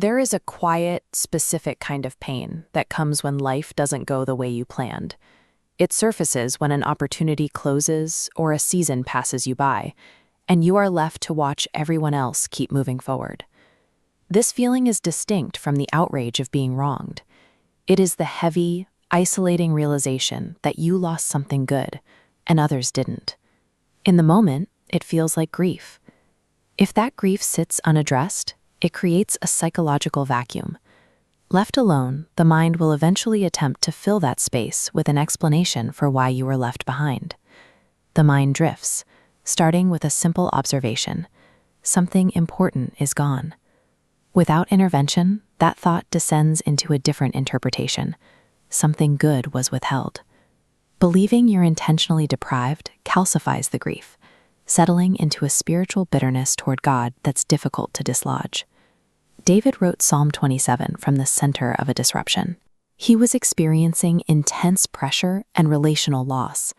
There is a quiet, specific kind of pain that comes when life doesn't go the way you planned. It surfaces when an opportunity closes or a season passes you by, and you are left to watch everyone else keep moving forward. This feeling is distinct from the outrage of being wronged. It is the heavy, isolating realization that you lost something good, and others didn't. In the moment, it feels like grief. If that grief sits unaddressed, it creates a psychological vacuum. Left alone, the mind will eventually attempt to fill that space with an explanation for why you were left behind. The mind drifts, starting with a simple observation: something important is gone. Without intervention, that thought descends into a different interpretation: something good was withheld. Believing you're intentionally deprived calcifies the grief, settling into a spiritual bitterness toward God that's difficult to dislodge. David wrote Psalm 27 from the center of a disruption. He was experiencing intense pressure and relational loss.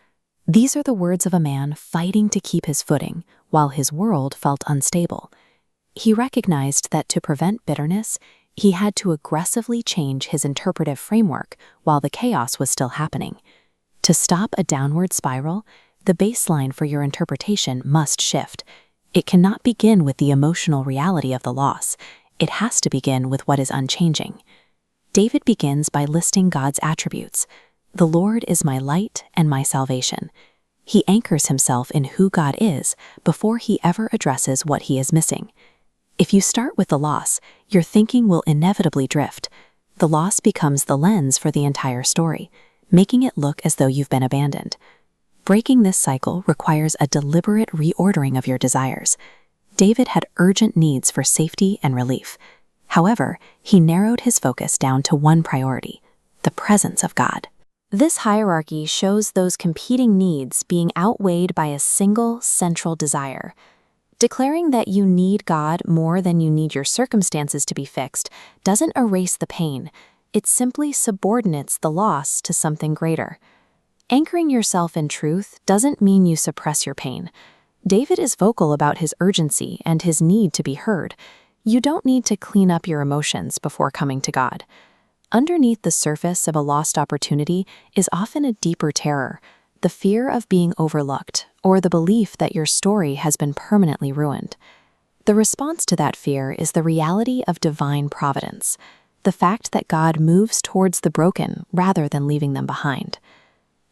These are the words of a man fighting to keep his footing while his world felt unstable. He recognized that to prevent bitterness, he had to aggressively change his interpretive framework while the chaos was still happening. To stop a downward spiral, the baseline for your interpretation must shift. It cannot begin with the emotional reality of the loss. It has to begin with what is unchanging. David begins by listing God's attributes. The Lord is my light and my salvation. He anchors himself in who God is before he ever addresses what he is missing. If you start with the loss, your thinking will inevitably drift. The loss becomes the lens for the entire story, making it look as though you've been abandoned. Breaking this cycle requires a deliberate reordering of your desires. David had urgent needs for safety and relief. However, he narrowed his focus down to one priority: the presence of God. This hierarchy shows those competing needs being outweighed by a single central desire. Declaring that you need God more than you need your circumstances to be fixed doesn't erase the pain. It simply subordinates the loss to something greater. Anchoring yourself in truth doesn't mean you suppress your pain. David is vocal about his urgency and his need to be heard. You don't need to clean up your emotions before coming to God. Underneath the surface of a lost opportunity is often a deeper terror: the fear of being overlooked, or the belief that your story has been permanently ruined. The response to that fear is the reality of divine providence, the fact that God moves towards the broken rather than leaving them behind.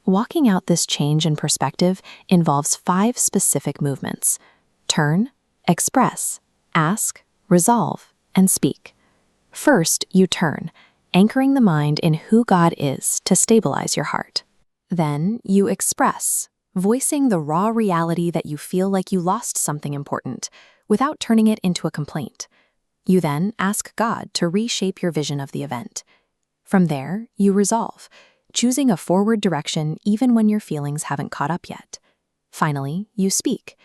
Walking out this change in perspective involves 5 specific movements: turn, express, ask, resolve, and speak. First, you turn, anchoring the mind in who God is to stabilize your heart. Then, you express, voicing the raw reality that you feel like you lost something important, without turning it into a complaint. You then ask God to reshape your vision of the event. From there, you resolve, choosing a forward direction even when your feelings haven't caught up yet. Finally, you speak.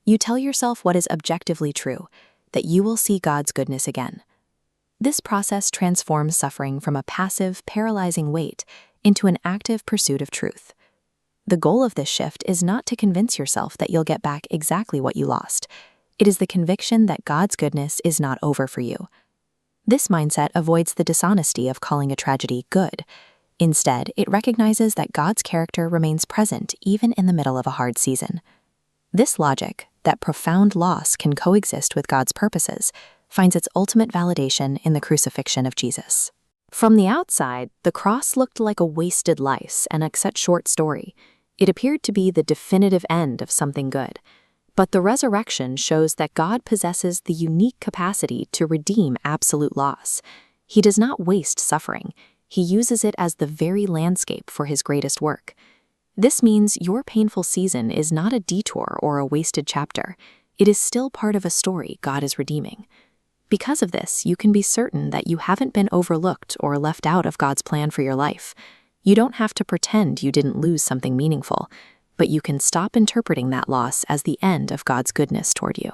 You tell yourself what is objectively true, that you will see God's goodness again. This process transforms suffering from a passive, paralyzing weight into an active pursuit of truth. The goal of this shift is not to convince yourself that you'll get back exactly what you lost. It is the conviction that God's goodness is not over for you. This mindset avoids the dishonesty of calling a tragedy good. Instead, it recognizes that God's character remains present even in the middle of a hard season. This logic, that profound loss can coexist with God's purposes, finds its ultimate validation in the crucifixion of Jesus. From the outside, the cross looked like a wasted life and a cut short story. It appeared to be the definitive end of something good. But the resurrection shows that God possesses the unique capacity to redeem absolute loss. He does not waste suffering. He uses it as the very landscape for his greatest work. This means your painful season is not a detour or a wasted chapter. It is still part of a story God is redeeming. Because of this, you can be certain that you haven't been overlooked or left out of God's plan for your life. You don't have to pretend you didn't lose something meaningful, but you can stop interpreting that loss as the end of God's goodness toward you.